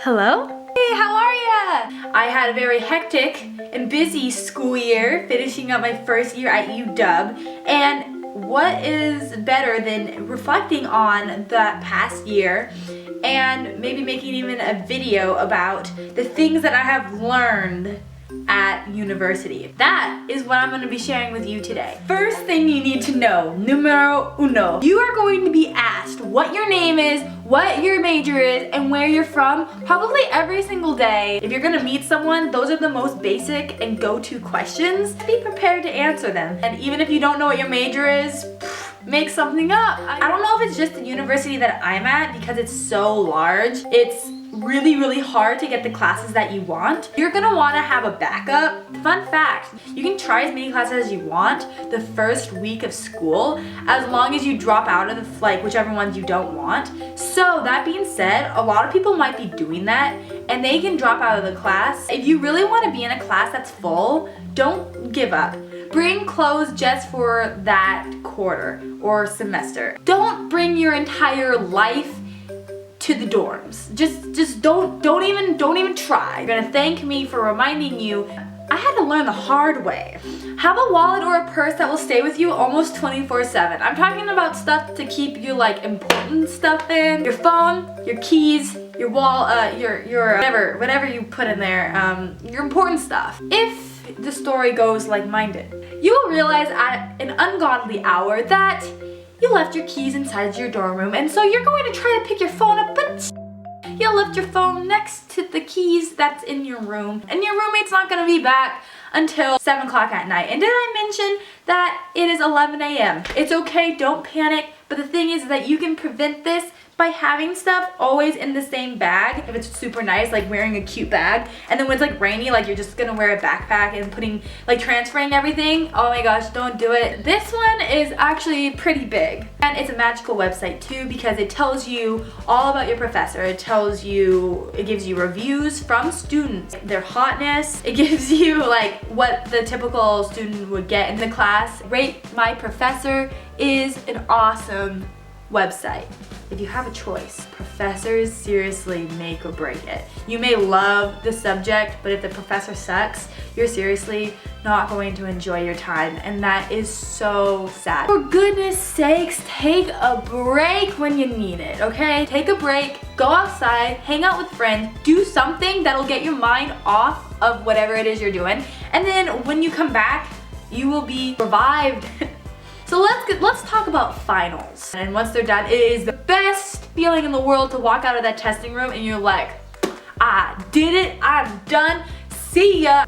Hello? Hey, how are ya? I had a very hectic and busy school year, finishing up my first year at UW, and what is better than reflecting on that past year and maybe making even a video about the things that I have learned at university. That is what I'm going to be sharing with you today. First thing you need to know, numero uno, you are going to be asked what your name is, what your major is, and where you're from, probably every single day. If you're going to meet someone, those are the most basic and go-to questions. Be prepared to answer them. And even if you don't know what your major is, make something up. I don't know if it's just the university that I'm at because it's so large. It's really hard to get the classes that you want. You're gonna wanna have a backup. Fun fact, you can try as many classes as you want the first week of school as long as you drop out of the whichever ones you don't want. So that being said, a lot of people might be doing that and they can drop out of the class. If you really wanna be in a class that's full, don't give up. Bring clothes just for that quarter or semester. Don't bring your entire life to the dorms. Just don't even try. You're gonna thank me for reminding you. I had to learn the hard way. Have a wallet or a purse that will stay with you almost 24/7. I'm talking about stuff to keep your important stuff in. Your phone, your keys, your wallet, your whatever you put in there, your important stuff. If the story goes like mine did, you will realize at an ungodly hour that you left your keys inside your dorm room, and so you're going to try to pick your phone up, but you left your phone next to the keys that's in your room, and your roommate's not going to be back until 7 o'clock at night. And did I mention that it is 11 a.m.? It's okay, don't panic, but the thing is that you can prevent this by having stuff always in the same bag. If it's super nice, like wearing a cute bag, and then when it's like rainy, like you're just gonna wear a backpack and transferring everything, oh my gosh, don't do it. This one is actually pretty big, and it's a magical website too because it tells you all about your professor. It gives you reviews from students, their hotness. It gives you like what the typical student would get in the class. Rate My Professor is an awesome website. If you have a choice, professors seriously make or break it. You may love the subject, but if the professor sucks, you're seriously not going to enjoy your time, and that is so sad. For goodness sakes, take a break when you need it, okay? Take a break, go outside, hang out with friends, do something that'll get your mind off of whatever it is you're doing, and then when you come back, you will be revived. So let's talk about finals. And once they're done, it is the best feeling in the world to walk out of that testing room and you're like, I did it, I'm done, see ya.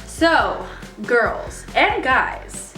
So, girls and guys,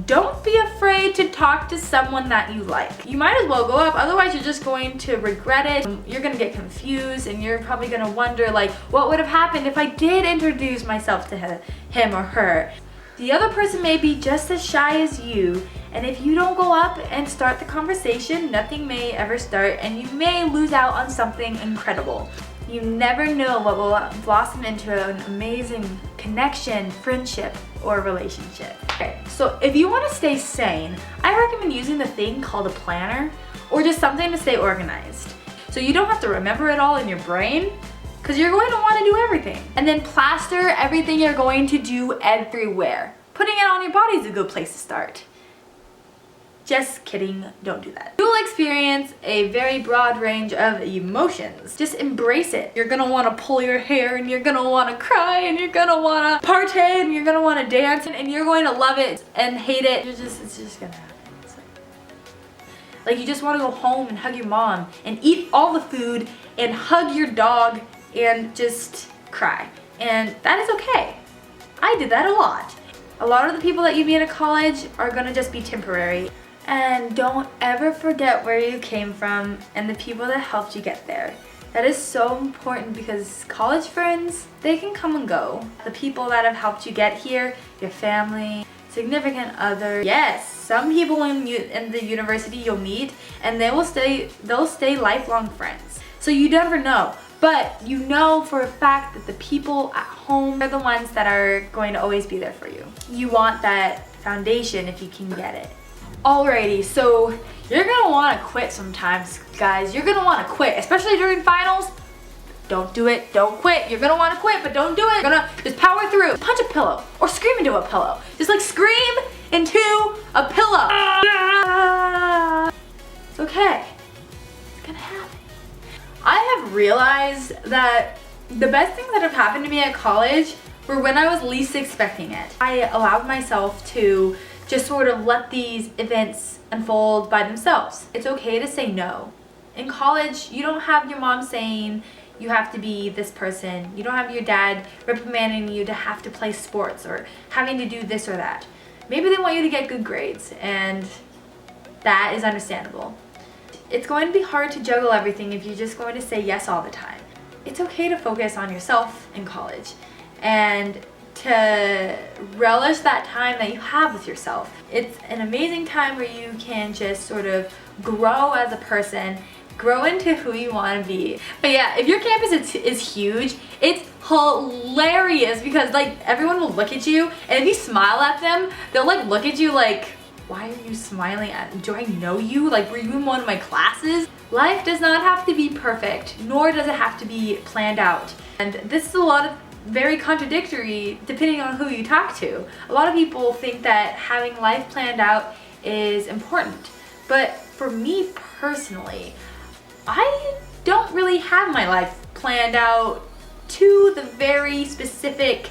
don't be afraid to talk to someone that you like. You might as well go up, otherwise you're just going to regret it. You're gonna get confused and you're probably gonna wonder what would have happened if I did introduce myself to him or her. The other person may be just as shy as you, and if you don't go up and start the conversation, nothing may ever start, and you may lose out on something incredible. You never know what will blossom into an amazing connection, friendship, or relationship. Okay, so if you want to stay sane, I recommend using the thing called a planner, or just something to stay organized. So you don't have to remember it all in your brain, because you're going to want to do everything. And then plaster everything you're going to do everywhere. Putting it on your body is a good place to start. Just kidding, don't do that. You will experience a very broad range of emotions. Just embrace it. You're gonna want to pull your hair, and you're gonna want to cry, and you're gonna want to partay, and you're gonna want to dance, and you're going to love it and hate it. It's just gonna happen. Like you just want to go home and hug your mom and eat all the food and hug your dog and just cry. And that is okay. I did that a lot. A lot of the people that you meet at college are gonna just be temporary. And don't ever forget where you came from and the people that helped you get there. That is so important because college friends, they can come and go. The people that have helped you get here, your family, significant other. Yes, some people in the university you'll meet and they'll stay lifelong friends. So you never know. But you know for a fact that the people at home are the ones that are going to always be there for you. You want that foundation if you can get it. Alrighty, so you're gonna want to quit sometimes, guys. You're gonna want to quit, especially during finals. Don't do it. Don't quit. You're gonna want to quit, but don't do it. You're gonna just power through. Punch a pillow or scream into a pillow. Just like scream into a pillow. It's okay. It's gonna happen. I have realized that the best things that have happened to me at college were when I was least expecting it. I allowed myself to just sort of let these events unfold by themselves. It's okay to say no. In college, you don't have your mom saying you have to be this person. You don't have your dad reprimanding you to have to play sports or having to do this or that. Maybe they want you to get good grades, and that is understandable. It's going to be hard to juggle everything if you're just going to say yes all the time. It's okay to focus on yourself in college and to relish that time that you have with yourself. It's an amazing time where you can just sort of grow as a person, grow into who you want to be. But yeah, if your campus is huge, it's hilarious because like everyone will look at you, and if you smile at them, they'll like look at you like, why are you smiling at me? Do I know you? Like, were you in one of my classes? Life does not have to be perfect, nor does it have to be planned out. And this is a lot of very contradictory depending on who you talk to. A lot of people think that having life planned out is important. But for me personally, I don't really have my life planned out to the very specific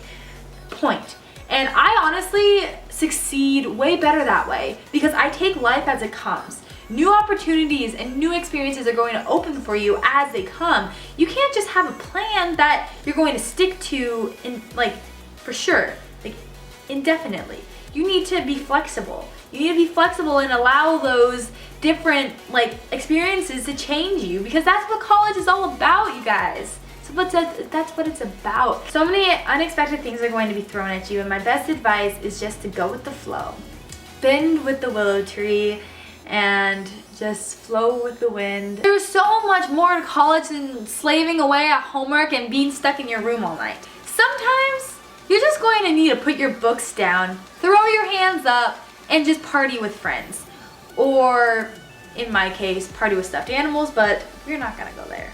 point. And I honestly succeed way better that way because I take life as it comes. New opportunities and new experiences are going to open for you as they come. You can't just have a plan that you're going to stick to for sure, like indefinitely. You need to be flexible. You need to be flexible and allow those different experiences to change you, because that's what college is all about, you guys. That's what it's about. So many unexpected things are going to be thrown at you, and my best advice is just to go with the flow. Bend with the willow tree and just flow with the wind. There's so much more to college than slaving away at homework and being stuck in your room all night. Sometimes you're just going to need to put your books down, throw your hands up, and just party with friends. Or, in my case, party with stuffed animals, but we're not gonna go there.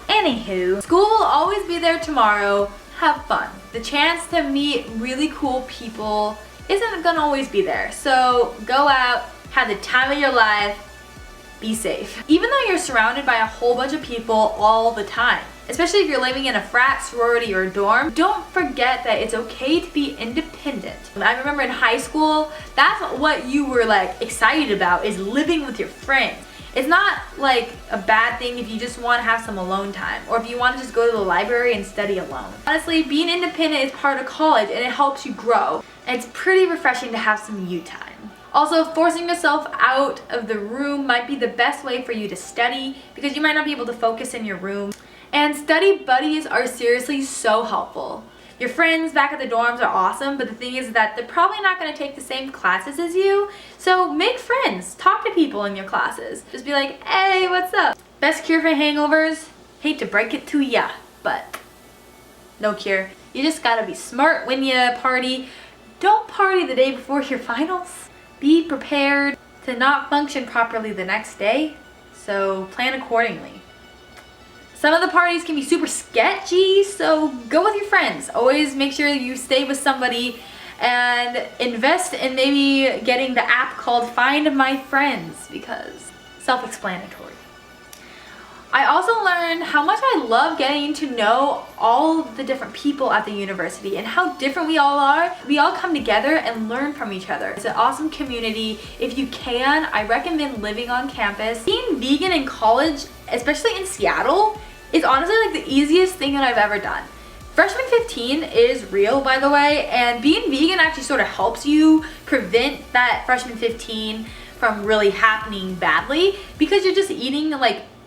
Anywho, school will always be there tomorrow. Have fun. The chance to meet really cool people isn't gonna always be there. So go out, have the time of your life, be safe. Even though you're surrounded by a whole bunch of people all the time, especially if you're living in a frat, sorority, or dorm, don't forget that it's okay to be independent. I remember in high school, that's what you were excited about, is living with your friends. It's not like a bad thing if you just want to have some alone time, or if you want to just go to the library and study alone. Honestly, being independent is part of college and it helps you grow. And it's pretty refreshing to have some you time. Also, forcing yourself out of the room might be the best way for you to study, because you might not be able to focus in your room. And study buddies are seriously so helpful. Your friends back at the dorms are awesome, but the thing is that they're probably not going to take the same classes as you. So make friends. Talk to people in your classes. Just be like, hey, what's up? Best cure for hangovers? Hate to break it to ya, but no cure. You just gotta be smart when you party. Don't party the day before your finals. Be prepared to not function properly the next day, so plan accordingly. Some of the parties can be super sketchy, so go with your friends. Always make sure you stay with somebody and invest in maybe getting the app called Find My Friends, because self-explanatory. I also learned how much I love getting to know all the different people at the university and how different we all are. We all come together and learn from each other. It's an awesome community. If you can, I recommend living on campus. Being vegan in college, especially in Seattle, is honestly the easiest thing that I've ever done. Freshman 15 is real, by the way, and being vegan actually sort of helps you prevent that freshman 15 from really happening badly, because you're just eating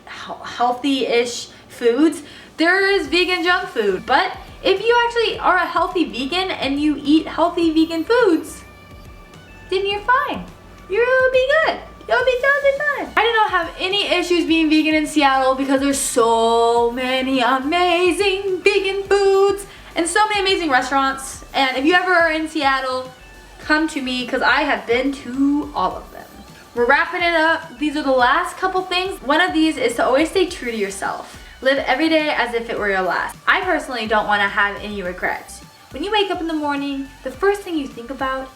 healthy-ish foods. There is vegan junk food, but if you actually are a healthy vegan and you eat healthy vegan foods, then you're fine. You'll be good. You'll be totally fine. I did not have any issues being vegan in Seattle because there's so many amazing vegan foods and so many amazing restaurants. And if you ever are in Seattle, come to me, because I have been to all of them. We're wrapping it up. These are the last couple things. One of these is to always stay true to yourself. Live every day as if it were your last. I personally don't want to have any regrets. When you wake up in the morning, the first thing you think about,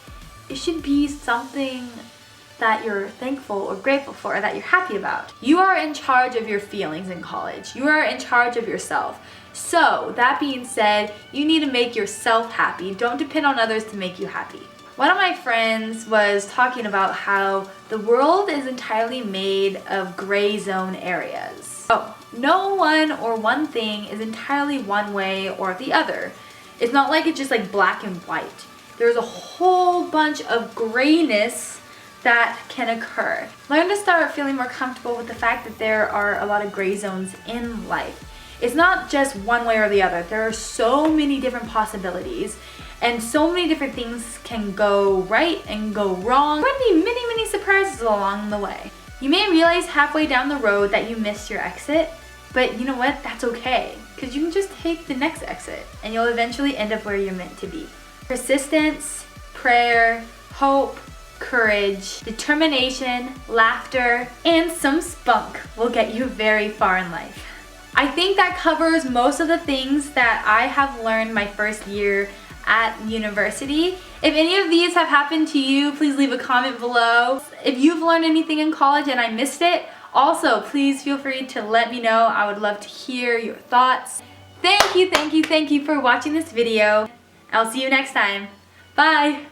it should be something that you're thankful or grateful for, or that you're happy about. You are in charge of your feelings in college. You are in charge of yourself. So, that being said, you need to make yourself happy. Don't depend on others to make you happy. One of my friends was talking about how the world is entirely made of gray zone areas. Oh, no one or one thing is entirely one way or the other. It's not like it's just like black and white. There's a whole bunch of grayness that can occur. Learn to start feeling more comfortable with the fact that there are a lot of gray zones in life. It's not just one way or the other. There are so many different possibilities and so many different things can go right and go wrong. There will be many surprises along the way. You may realize halfway down the road that you missed your exit, but you know what? That's okay, because you can just take the next exit and you'll eventually end up where you're meant to be. Persistence, prayer, hope, courage, determination, laughter, and some spunk will get you very far in life. I think that covers most of the things that I have learned my first year at university. If any of these have happened to you, please leave a comment below. If you've learned anything in college and I missed it, also please feel free to let me know. I would love to hear your thoughts. Thank you for watching this video. I'll see you next time. Bye!